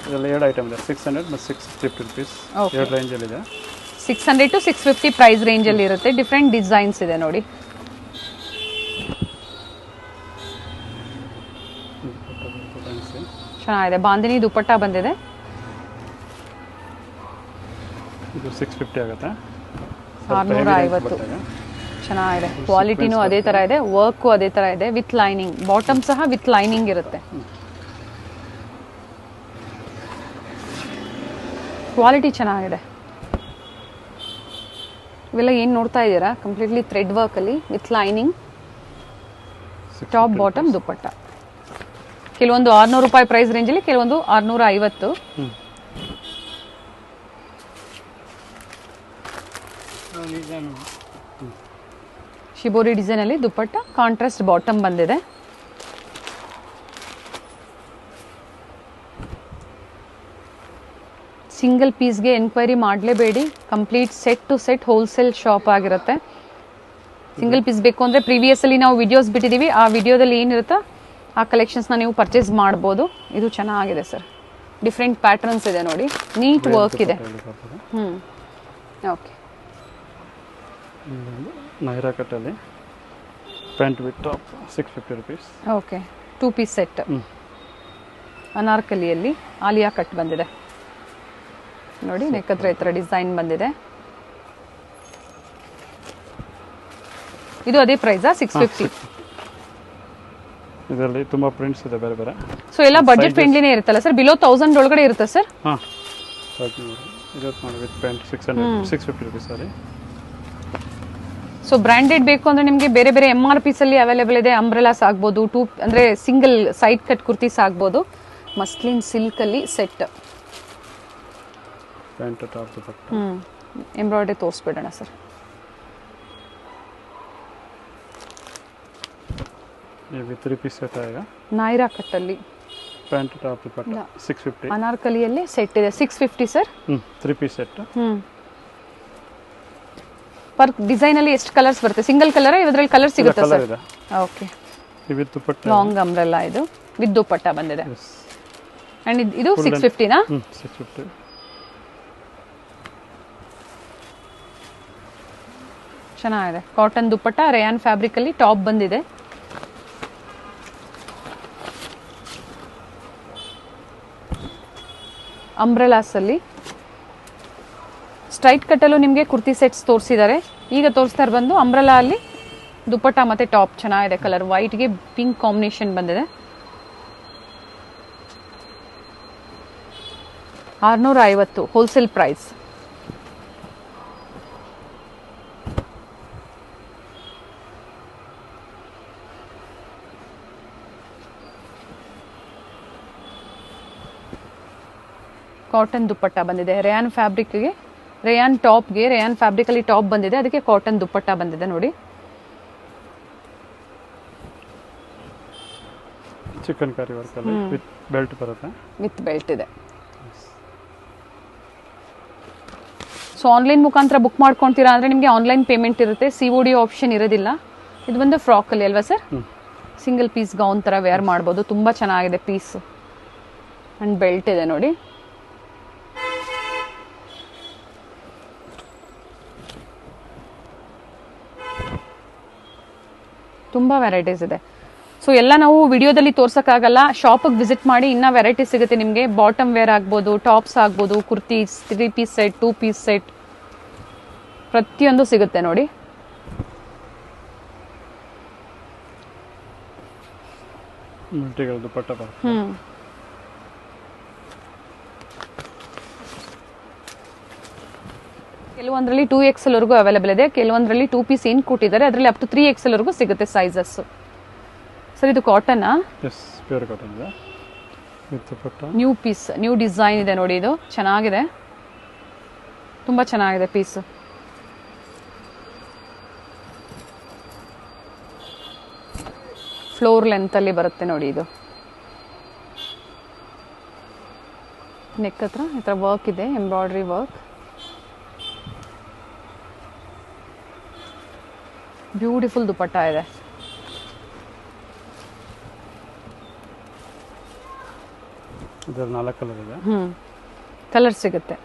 ಇದರಲ್ಲಿ 2 ಐಟಮ್ ಇದೆ, 600 ಮತ್ತು 650 ರುಪೀಸ್. ಎರಡು ರೇಂಜಲ್ಲಿ ಇದೆ. 600 to 650 ಪ್ರೈಸ್ ರೇಂಜ್ ಅಲ್ಲಿ ಇರುತ್ತೆ. ಡಿಫ್ರೆಂಟ್ ಡಿಸೈನ್ಸ್ ಇದೆ ನೋಡಿ. ಚೆನ್ನಾಗಿದೆ. ಬಾಂದಿನಿ ದುಪಟ್ಟ ಬಂದಿದೆ. ಇದು 650 ಆಗುತ್ತೆ. 650. ಚೆನ್ನಾಗಿದೆ. ಕ್ವಾಲಿಟಿನೂ ಅದೇ ತರ ಇದೆ, ವರ್ಕು ಅದೇ ತರ ಇದೆ, ವಿತ್ ಲೈನಿಂಗ್. ಬಾಟಮ್ ಸಹ ವಿತ್ ಲೈನಿಂಗ್ ಇರುತ್ತೆ. ಕ್ವಾಲಿಟಿ ಚೆನ್ನಾಗಿದೆ. ಇವೆಲ್ಲ ಏನು ನೋಡ್ತಾ ಇದ್ದೀರಾ, ಕಂಪ್ಲೀಟ್ಲಿ ಥ್ರೆಡ್ ವರ್ಕಲ್ಲಿ with lining, top bottom dupatta. ಕೆಲವೊಂದು 600 ರೂಪಾಯಿ ಪ್ರೈಸ್ ರೇಂಜಲ್ಲಿ, ಕೆಲವೊಂದು 650. ಶಿಬೋರಿ ಡಿಸೈನಲ್ಲಿ ದುಪಟ್ಟ, ಕಾಂಟ್ರಾಸ್ಟ್ ಬಾಟಮ್ ಬಂದಿದೆ. ಸಿಂಗಲ್ ಪೀಸ್ಗೆ ಎನ್ಕ್ವೈರಿ ಮಾಡಲೇಬೇಡಿ. Complete set to set wholesale shop ಆಗಿರುತ್ತೆ. ಸಿಂಗಲ್ ಪೀಸ್ ಬೇಕು ಅಂದರೆ ಪ್ರೀವಿಯಸ್ಸಲ್ಲಿ ನಾವು ವಿಡಿಯೋಸ್ ಬಿಟ್ಟಿದ್ದೀವಿ, ಆ ವಿಡಿಯೋದಲ್ಲಿ ಏನಿರುತ್ತೋ ಆ ಕಲೆಕ್ಷನ್ಸ್ನ ನೀವು ಪರ್ಚೇಸ್ ಮಾಡ್ಬೋದು. ಇದು ಚೆನ್ನಾಗಿದೆ ಸರ್. ಡಿಫ್ರೆಂಟ್ ಪ್ಯಾಟರ್ನ್ಸ್ ಇದೆ ನೋಡಿ, ನೀಟ್ ವರ್ಕ್ ಇದೆ. ಓಕೆ. ನೈರಾ ಕಟ್ಟಲ್ಲಿ pant with top 650 rupees. Okay, 2 piece set. ಅನಾರ್ಕಲಿಯಲ್ಲಿ ಆಲಿಯಾ ಕಟ್ ಬಂದಿದೆ ನೋಡಿ. ನೆಕ್ ಹತ್ರ ಈ ಥರ ಡಿಸೈನ್ ಬಂದಿದೆ. ಇದು ಅದೇ ಪ್ರೈಸಾ? 650. ಇದರಲ್ಲಿ ತುಂಬಾ ಪ್ರಿಂಟ್ಸ್ ಇದೆ ಬೇರೆ ಬೇರೆ. ಸೊ ಎಲ್ಲ ಬಜೆಟ್ ಫ್ರೆಂಡ್ಲಿನೇ ಇರುತ್ತಲ್ಲ ಸರ್? ಬಿಲೋ 1000 ಒಳಗಡೆ ಇರುತ್ತೆ ಸರ್? ಹಾಂ, ಇದಕ್ಕೆ ನೋಡಿ ವಿತ್ ಪ್ಯಾಂಟ್ 650 ರುಪೀಸ್ ಅಲ್ಲಿ. ಸೊ ಬ್ರ್ಯಾಂಡೆಡ್ ಬೇಕು ಅಂದ್ರೆ ನಿಮಗೆ ಬೇರೆ ಬೇರೆ MRPs ಅಲ್ಲಿ ಅವೈಲೇಬಲ್ ಇದೆ. ಅಂಬ್ರೆಲಾಸ್ ಆಗ್ಬೋದು, ಅಂದ್ರೆ ಸಿಂಗಲ್ ಸೈಡ್ ಕಟ್ ಕುರ್ತೀಸ್ ಆಗ್ಬೋದು. ಮಸ್ಲಿನ್ ಸಿಲ್ಕ್ ಅಲ್ಲಿ set. Pant top dupatta. Embroidery ತೋರಿಸ್ಬಿಡೋಣ ಸರ್. ये भी 3 पीस सेट आएगा. नायरा कट ಅಲ್ಲಿ ಪ್ಯಾಂಟ್ ಟಾಪ್ ದುಪಟ್ಟ 650. ಅನಾರ್ಕಲಿಯಲ್ಲಿ ಸೆಟ್ ಇದೆ 650 sir. 3 piece set. Per design ಅಲ್ಲಿ ಎಷ್ಟು ಕಲರ್ಸ್ ಬರುತ್ತೆ? ಸಿಂಗಲ್ ಕಲರ್ ಇದರಲ್ಲಿ ಕಲರ್ ಸಿಗುತ್ತೆ sir? Okay. With dupatta long umbrella, ಇದು ವಿತ್ ದುಪಟ್ಟ ಬಂದಿದೆ. ಅಂಡ್ ಇದು 650 ನಾ? 650. ಚೆನ್ನಾಗಿದೆ. ಕಾಟನ್ ದುಪಟ್ಟ, ರೇಯಾನ್ ಫ್ಯಾಬ್ರಿಕ್ ಅಲ್ಲಿ ಟಾಪ್ ಬಂದಿದೆ. ಅಂಬ್ರೆಲಾಸ್ ಅಲ್ಲಿ ಸ್ಟ್ರೈಟ್ ಕಟ್ಟಲ್ಲೂ ನಿಮಗೆ ಕುರ್ತಿ ಸೆಟ್ಸ್ ತೋರಿಸಿದ್ದಾರೆ. ಈಗ ತೋರಿಸ್ತಾ ಬಂದು ಅಂಬ್ರೆಲಾ ಅಲ್ಲಿ ದುಪಟ್ಟ ಮತ್ತೆ ಟಾಪ್. ಚೆನ್ನಾಗಿದೆ. ಕಲರ್ ವೈಟ್ಗೆ ಪಿಂಕ್ ಕಾಂಬಿನೇಷನ್ ಬಂದಿದೆ. 650 ಹೋಲ್ಸೇಲ್ ಪ್ರೈಸ್. ಕಾಟನ್ ದುಪಟ್ಟ ಬಂದಿದೆ. ರೇಯಾನ್ ಫ್ಯಾಬ್ರಿಕ್ಗೆ, ರೇಯಾನ್ ಟಾಪ್ಗೆ ರೇಯಾನ್ ಫ್ಯಾಬ್ರಿಕಲ್ಲಿ ಟಾಪ್ ಬಂದಿದೆ, ಅದಕ್ಕೆ ಕಾಟನ್ ದುಪಟ್ಟ ಬಂದಿದೆ ನೋಡಿ. ಚಿಕನ್ ಕರಿ ವರ್ಕ್ ಅಲ್ಲಿ ವಿತ್ ಬೆಲ್ಟ್ ಬರುತ್ತೆ. ವಿತ್ ಬೆಲ್ಟ್ ಇದೆ. ಸೊ ಆನ್ಲೈನ್ ಮುಖಾಂತರ ಬುಕ್ ಮಾಡ್ಕೊಳ್ತೀರಾ ಅಂದರೆ ನಿಮಗೆ ಆನ್ಲೈನ್ ಪೇಮೆಂಟ್ ಇರುತ್ತೆ, COD ಆಪ್ಷನ್ ಇರೋದಿಲ್ಲ. ಇದು ಬಂದು ಫ್ರಾಕಲ್ಲಿ ಅಲ್ವಾ ಸರ್? ಸಿಂಗಲ್ ಪೀಸ್ ಗೌನ್ ಥರ ವೇರ್ ಮಾಡ್ಬೋದು. ತುಂಬ ಚೆನ್ನಾಗಿದೆ ಪೀಸ್. ಆ್ಯಂಡ್ ಬೆಲ್ಟ್ ಇದೆ ನೋಡಿ. ತುಂಬ ವೆರೈಟೀಸ್ ಇದೆ. ಸೊ ಎಲ್ಲ ನಾವು ವಿಡಿಯೋದಲ್ಲಿ ತೋರ್ಸೋಕ್ಕಾಗಲ್ಲ, ಶಾಪಿಗೆ ವಿಸಿಟ್ ಮಾಡಿ ಇನ್ನೂ ವೆರೈಟೀಸ್ ಸಿಗುತ್ತೆ ನಿಮಗೆ. ಬಾಟಮ್ ವೇರ್ ಆಗ್ಬೋದು, ಟಾಪ್ಸ್ ಆಗ್ಬೋದು, kurtis, 3 piece set, 2 piece set, ಪ್ರತಿಯೊಂದು ಸಿಗುತ್ತೆ ನೋಡಿ. ಮಲ್ಟಿಗಲ್ ದುಪಟ್ಟ ಬರುತ್ತೆ. ಕೆಲವೊಂದರಲ್ಲಿ 2XL ವರೆಗೂ ಅವೈಲೇಬಲ್ ಇದೆ, ಕೆಲವೊಂದರಲ್ಲಿ 2 ಪೀಸ್ ಏನು ಕೊಟ್ಟಿದ್ದಾರೆ, ಅದರಲ್ಲಿ ಅಪ್ ಟು 3XL ವರೆಗೂ ಸಿಗುತ್ತೆ ಸೈಜಸ್. ಸರ್ ಇದು ಕಾಟನಾ? ಎಸ್, ಪ್ಯೂರ್ ಕಾಟನ್ ಇದೆ with dupatta. New piece, new design ಇದೆ ನೋಡಿ. ಇದು ಚೆನ್ನಾಗಿದೆ, ತುಂಬ ಚೆನ್ನಾಗಿದೆ ಪೀಸ್. ಫ್ಲೋರ್ ಲೆಂತಲ್ಲಿ ಬರುತ್ತೆ ನೋಡಿ. ಇದು ನೆಕ್ ಹತ್ರ ಈ ಥರ ವರ್ಕ್ ಇದೆ, ಎಂಬ್ರಾಯ್ಡ್ರಿ ವರ್ಕ್. ಬ್ಯೂಟಿಫುಲ್ ದುಪಟ್ಟ ಇದೆ. ಇದರಲ್ಲಿ 4 ಕಲರ್ ಇದೆ. ಕಲರ್ ಸಿಗುತ್ತೆ.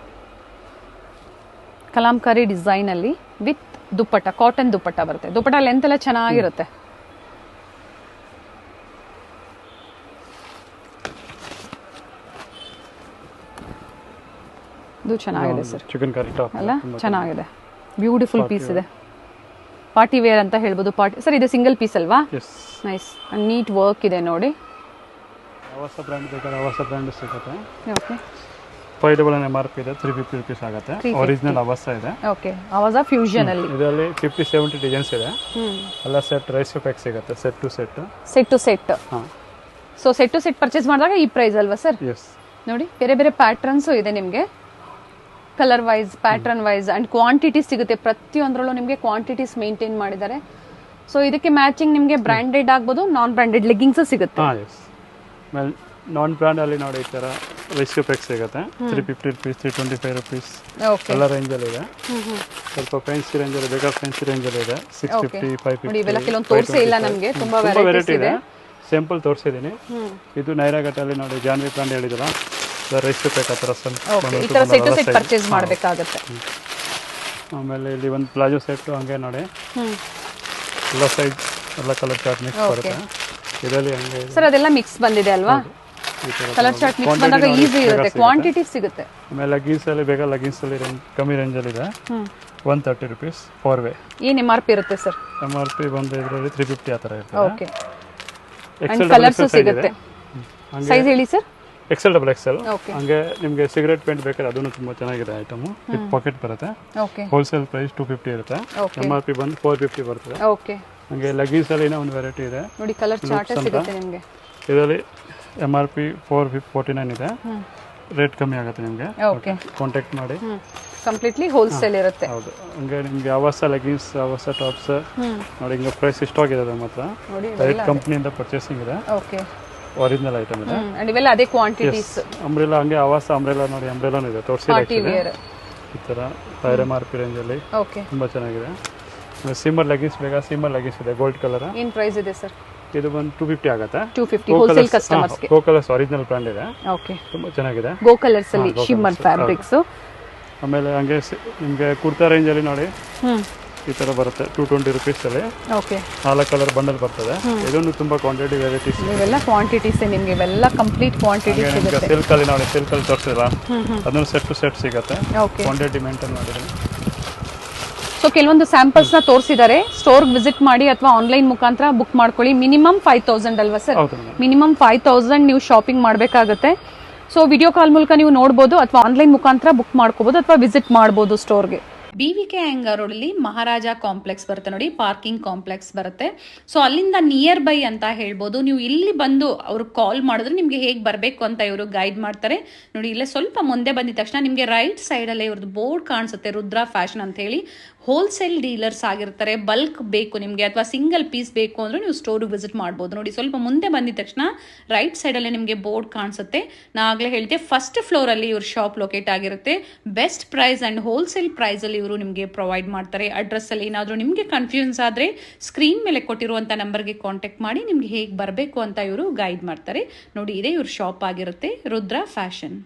ಕಲಾಂಕಾರಿ ಡಿಸೈನ್ ಅಲ್ಲಿ ವಿತ್ ದುಪ್ಪಟ್ಟ, ಕಾಟನ್ ದುಪ್ಪಟ್ಟ ಬರುತ್ತೆ. ದುಪ್ಪಟ್ಟ ಲೆಂತ್ ಎಲ್ಲ ಚೆನ್ನಾಗಿರುತ್ತೆ. ಇದು ಚೆನ್ನಾಗಿದೆ ಸರ್, ಚಿಕನ್ ಕರಿ ಟಾಪ್ ಅಲ್ಲ ಚೆನ್ನಾಗಿದೆ. ಬ್ಯೂಟಿಫುಲ್ ಪೀಸ್ ಇದೆ, ಪಾರ್ಟಿ ವೇರ್ ಅಂತ ಹೇಳ್ಬೋದು. ಪಾರ್ಟಿ ಸರ್ ಇದು ಸಿಂಗಲ್ ಪೀಸ್ ಅಲ್ವಾ? ಎಸ್. ನೈಸ್, ನೀಟ್ ವರ್ಕ್ ಇದೆ ನೋಡಿ. ಅವಸ ಬ್ರ್ಯಾಂಡ್ ಬೇಕಾದ್ರೆ ಅವಸ ಬ್ರ್ಯಾಂಡ್ ಸಿಗುತ್ತೆ. ಓಕೆ, 599 MRP ಇದೆ, 350 rupees ಆಗುತ್ತೆ. ಒರಿಜಿನಲ್ ಅವಸ ಇದೆ. ಓಕೆ, ಅವಸ ಫ್ಯೂಷನ್ ಅಲ್ಲಿ ಇದರಲ್ಲಿ 50-70 ಡಿಸೈನ್ಸ್ ಇದೆ. ಎಲ್ಲ ಸೆಟ್ ರೈಸ್ ಪ್ಯಾಕ್ ಸಿಗುತ್ತೆ, ಸೆಟ್ ಟು ಸೆಟ್. ಹಾಂ, so set to set purchase ಮಾಡಿದಾಗ ಈ ಪ್ರೈಸ್ ಅಲ್ವಾ ಸರ್? ಎಸ್. ನೋಡಿ ಬೇರೆ ಬೇರೆ ಪ್ಯಾಟ್ರನ್ಸು ಇದೆ ನಿಮಗೆ, colour wise, pattern wise and quantities ಸಿಗುತ್ತೆ. ಪ್ರತಿಯೊಂದರಲ್ಲೂ ನಿಮಗೆ ಕ್ವಾಂಟಿಟೀಸ್ ಮೇಂಟೈನ್ ಮಾಡಿದ್ದಾರೆ. ಸೊ ಇದಕ್ಕೆ ಮ್ಯಾಚಿಂಗ್ ನಿಮಗೆ ಬ್ರ್ಯಾಂಡೆಡ್ ಆಗ್ಬೋದು, ನಾನ್ ಬ್ರ್ಯಾಂಡೆಡ್ ಲೆಗ್ಗಿಂಗ್ಸ್ ಸಿಗುತ್ತೆ. ಹಾಂ, ಎಸ್. ಆಮೇಲೆ ನಾನ್ ಬ್ರ್ಯಾಂಡ್ ಅಲ್ಲಿ ನೋಡಿ ಈ ಥರ ರೆಸ್ಕ್ಯೂ ಪ್ಯಾಕ್ ಸಿಗುತ್ತೆ. 350 rupees, 325 rupees ಎಲ್ಲ ರೇಂಜಲ್ಲಿ ಇದೆ. ಸ್ವಲ್ಪ ಫ್ಯಾನ್ಸಿ ರೇಂಜಲ್ಲಿ ಬೇಕಾದ್ರೆ ಫ್ಯಾನ್ಸಿ ರೇಂಜಲ್ಲಿ ಇದೆ. 650, 550. ಇವೆಲ್ಲ ಕೆಲವೊಂದು ತೋರಿಸೇ ಇಲ್ಲ ನಮಗೆ, ತುಂಬಾ ವೆರೈಟಿ ಇದೆ. ಸ್ಯಾಂಪಲ್ ತೋರಿಸಿದ್ದೀನಿ. ಇದು ನೈರಾಗಟ್ಟಲ್ಲಿ ನೋಡಿ ಜಾನ್ವಿ ಬ್ರ್ಯಾಂಡ್ ಹೇಳಿದಲ್ಲ, ರೆಸ್ಕ್ಯೂ ಪ್ಯಾಕ್ ಆ ಥರ ಈ ಥರ ಸೆಟ್ ಟು ಸೆಟ್ ಪರ್ಚೇಸ್ ಮಾಡಬೇಕಾಗುತ್ತೆ. ಆಮೇಲೆ ಇಲ್ಲಿ ಒಂದು ಪ್ಲಾಜೋ ಸೆಟ್ ಹಂಗೆ ನೋಡಿ, ಎಲ್ಲ ಸೈಜ್ ಎಲ್ಲ ಕಲರ್ ಚಾರ್ಟ್ ಮಿಕ್ಸ್ ಬರುತ್ತೆ. ಇದರಲ್ಲಿ ಹಂಗೆ ಸರ್ ಅದೆಲ್ಲ ಮಿಕ್ಸ್ ಬಂದಿದೆ ಅಲ್ವಾ? ಕಲರ್ ಚಾರ್ಟ್ ಮಿಕ್ಸ್ ಬಂದಾಗ ಈಸಿ ಇರುತ್ತೆ, ಕ್ವಾಂಟಿಟಿ ಸಿಗುತ್ತೆ. ಆಮೇಲೆ ಲಗ್ಗಿನ್ಸ್ ಅಲ್ಲಿ ಬೇಕಾ, ಲಗ್ಗಿನ್ಸ್ ಅಲ್ಲಿ ಕಮ್ಮಿ ರೇಂಜ್ ಅಲ್ಲಿ ಇದೆ. 130 rupees 4 way. ಏನು MRP ಇರುತ್ತೆ ಸರ್? MRP ಬಂದು ಇದರಲ್ಲಿ 350 ಆ ಥರ ಇರುತ್ತೆ. ಓಕೆ, ಕಲರ್ಸ್ ಸಿಗುತ್ತೆ. ಸೈಜ್ ಹೇಳಿ ಸರ್? XL XXL. ಹಂಗೆ ನಿಮಗೆ ಸಿಗರೇಟ್ ಪೇಂಟ್ ಬೇಕಾದ್ರೆ ಅದನ್ನು ತುಂಬಾ ಚೆನ್ನಾಗಿದೆ ಐಟಮ್. ವಿತ್ ಪಾಕೆಟ್ ಬರುತ್ತೆ. ಓಕೆ, ಹೋಲ್ಸೇಲ್ ಪ್ರೈಸ್ 250 ಇರುತ್ತೆ. MRP ಬಂದು 450 ಬರ್ತದೆ. ಓಕೆ, ಹಂಗೆ ಲಗ್ಗಿನ್ಸ್ ಅಲ್ಲಿ ಒಂದು ವೆರೈಟಿ ಇದೆ ನೋಡಿ, ಕಲರ್ ಚಾರ್ಟ್ ಸಿಗುತ್ತೆ ನಿಮಗೆ. ಇದರಲ್ಲಿ MRP 449 ಇದೆ. ರೇಟ್ ಕಮ್ಮಿ ಆಗುತ್ತೆ ನಿಮಗೆ. ಓಕೆ, ಕಾಂಟ್ಯಾಕ್ಟ್ ಮಾಡಿ. ಕಂಪ್ಲೀಟ್ಲಿ ಹೋಲ್ಸೇಲ್ ಇರುತ್ತೆ. ಹೌದು, ಹಂಗೆ ನಿಮಗೆ ಅವಸ ಲೆಗ್ಗಿನ್ಸ್, ಅವಸ ಟಾಪ್ಸ್ ನೋಡಿ, ಹಿಂಗೆ ಪ್ರೈಸ್ ಇಷ್ಟಾಗಿದೆ ಅದು ಮಾತ್ರ. ಡೈರೆಕ್ಟ್ ಕಂಪ್ನಿಯಿಂದ ಪರ್ಚೇಸಿಂಗ್ ಇದೆ. ಓಕೆ, ಒರಿಜಿನಲ್ ಐಟಮ್ ಇದೆ. ಅಂಡ್ ಇವೆಲ್ಲ ಅದೇ ಕ್ವಾಂಟಿಟೀಸ್. ಅಂಬ್ರೆಲಾ ಹಂಗೆ ಅವಸ ಅಂಬ್ರೆಲಾ ನೋಡಿ, ಅಂಬ್ರೆಲಾನು ಇದೆ, ತೋರಿಸಿದೆ ಈ ಥರ 5 MRP ರೇಂಜಲ್ಲಿ. ಓಕೆ, ತುಂಬ ಚೆನ್ನಾಗಿದೆ. ಸಿಮ್ಮರ್ ಲೆಗ್ಗಿನ್ಸ್ ಬೇಕಾ, ಸಿಮ್ಮರ್ ಲೆಗ್ಗಿನ್ಸ್ ಇದೆ, ಗೋಲ್ಡ್ ಕಲರ್. ಏನು ಪ್ರೈಸ್ ಇದೆ ಸರ್? ಇದು ಬಂದು 250 ಆಗುತ್ತೆ. 250 ಹೋಲ್ಸೇಲ್ ಕಸ್ಟಮರ್ಸ್ಗೆ. ಗೋ ಕಲರ್ಸ್ ಒರಿಜಿನಲ್ ಬ್ರ್ಯಾಂಡ್ ಇದೆ. ಓಕೆ, ತುಂಬ ಚೆನ್ನಾಗಿದೆ. ಗೋ ಕಲರ್ಸ್ ಅಲ್ಲಿ ಶಿಮ್ಮರ್ ಫ್ಯಾಬ್ರಿಕ್ಸ್. ಆಮೇಲೆ ಹಂಗೆ ನಿಮಗೆ ಕುರ್ತಾ ರೇಂಜಲ್ಲಿ ನೋಡಿ ಈ ಥರ ಬರುತ್ತೆ, 220 rupees ಅಲ್ಲಿ. ಓಕೆ, 4 ಕಲರ್ ಬಂಡಲ್ ಬರ್ತದೆ. ಇದೊಂದು ತುಂಬ ಕ್ವಾಂಟಿಟಿ ವೆರೈಟೀಸ್. ಇವೆಲ್ಲ ಕ್ವಾಂಟಿಟೀಸ್ ನಿಮಗೆ, ಇವೆಲ್ಲ ಕಂಪ್ಲೀಟ್ ಕ್ವಾಂಟಿಟಿ ಸಿಗುತ್ತೆ. ಸಿಲ್ಕ್ ಅಲ್ಲಿ ನೋಡಿ, ಸಿಲ್ಕ್ ಅಲ್ಲಿ ತೋರಿಸಿಲ್ಲ, ಅದನ್ನು ಸೆಟ್ ಟು ಸೆಟ್ ಸಿಗುತ್ತೆ. ಓಕೆ, ಕ್ವಾಂಟಿಟಿ ಮೇಂಟೈನ್ ಮಾಡಿದ್ರೆ. ಸೊ ಕೆಲವೊಂದು ಸ್ಯಾಂಪಲ್ಸ್ ನ ತೋರಿಸಿದ್ದಾರೆ. ಸ್ಟೋರ್ ವಿಸಿಟ್ ಮಾಡಿ ಅಥವಾ ಆನ್ಲೈನ್ ಮುಖಾಂತರ ಬುಕ್ ಮಾಡ್ಕೊಳ್ಳಿ. ಮಿನಿಮಮ್ 5000 ಅಲ್ವಾ ಸರ್? ಮಿನಿಮಮ್ 5000 ನೀವು ಶಾಪಿಂಗ್ ಮಾಡಬೇಕಾಗುತ್ತೆ. ಸೊ ವಿಡಿಯೋ ಕಾಲ್ ಮೂಲಕ ನೀವು ನೋಡಬಹುದು, ಅಥವಾ ಆನ್ಲೈನ್ ಮುಖಾಂತರ ಬುಕ್ ಮಾಡ್ಕೋಬಹುದು, ಅಥವಾ ವಿಸಿಟ್ ಮಾಡಬಹುದು ಸ್ಟೋರ್ಗೆ. BVK ಅಯ್ಯಂಗಾರ್ ರೋಡಲ್ಲಿ ಮಹಾರಾಜ ಕಾಂಪ್ಲೆಕ್ಸ್ ಬರುತ್ತೆ ನೋಡಿ, ಪಾರ್ಕಿಂಗ್ ಕಾಂಪ್ಲೆಕ್ಸ್ ಬರುತ್ತೆ. ಸೊ ಅಲ್ಲಿಂದ ನಿಯರ್ ಬೈ ಅಂತ ಹೇಳ್ಬೋದು. ನೀವು ಇಲ್ಲಿ ಬಂದು ಅವ್ರು ಕಾಲ್ ಮಾಡಿದ್ರೆ ನಿಮಗೆ ಹೇಗೆ ಬರಬೇಕು ಅಂತ ಇವರು ಗೈಡ್ ಮಾಡ್ತಾರೆ. ನೋಡಿ, ಇಲ್ಲೇ ಸ್ವಲ್ಪ ಮುಂದೆ ಬಂದಿದ ತಕ್ಷಣ ನಿಮಗೆ ರೈಟ್ ಸೈಡಲ್ಲೇ ಇವ್ರದ್ದು ಬೋರ್ಡ್ ಕಾಣಿಸುತ್ತೆ, ರುದ್ರಾ ಫ್ಯಾಷನ್ ಅಂತ ಹೇಳಿ. ಹೋಲ್ಸೇಲ್ ಡೀಲರ್ಸ್ ಆಗಿರ್ತಾರೆ. ಬಲ್ಕ್ ಬೇಕು ನಿಮಗೆ ಅಥವಾ ಸಿಂಗಲ್ ಪೀಸ್ ಬೇಕು ಅಂದ್ರೆ ನೀವು ಸ್ಟೋರಿಗೆ ವಿಸಿಟ್ ಮಾಡ್ಬೋದು. ನೋಡಿ, ಸ್ವಲ್ಪ ಮುಂದೆ ಬಂದಿದ ತಕ್ಷಣ ರೈಟ್ ಸೈಡಲ್ಲೇ ನಿಮಗೆ ಬೋರ್ಡ್ ಕಾಣಿಸುತ್ತೆ. ನಾ ಆಗಲೇ ಹೇಳಿದೆ, ಫಸ್ಟ್ ಫ್ಲೋರಲ್ಲಿ ಇವ್ರ ಶಾಪ್ ಲೊಕೇಟ್ ಆಗಿರುತ್ತೆ. ಬೆಸ್ಟ್ ಪ್ರೈಸ್ ಆ್ಯಂಡ್ ಹೋಲ್ಸೇಲ್ ಪ್ರೈಸಲ್ಲಿ ಇವರು ನಿಮಗೆ ಪ್ರೊವೈಡ್ ಮಾಡ್ತಾರೆ. ಅಡ್ರೆಸ್ಸಲ್ಲಿ ಏನಾದರೂ ನಿಮಗೆ ಕನ್ಫ್ಯೂಷನ್ಸ್ ಆದರೆ ಸ್ಕ್ರೀನ್ ಮೇಲೆ ಕೊಟ್ಟಿರುವಂಥ ನಂಬರ್ಗೆ ಕಾಂಟ್ಯಾಕ್ಟ್ ಮಾಡಿ ನಿಮಗೆ ಹೇಗೆ ಬರಬೇಕು ಅಂತ ಇವರು ಗೈಡ್ ಮಾಡ್ತಾರೆ. ನೋಡಿ, ಇದೇ ಇವ್ರ ಶಾಪ್ ಆಗಿರುತ್ತೆ, ರುದ್ರಾ ಫ್ಯಾಷನ್.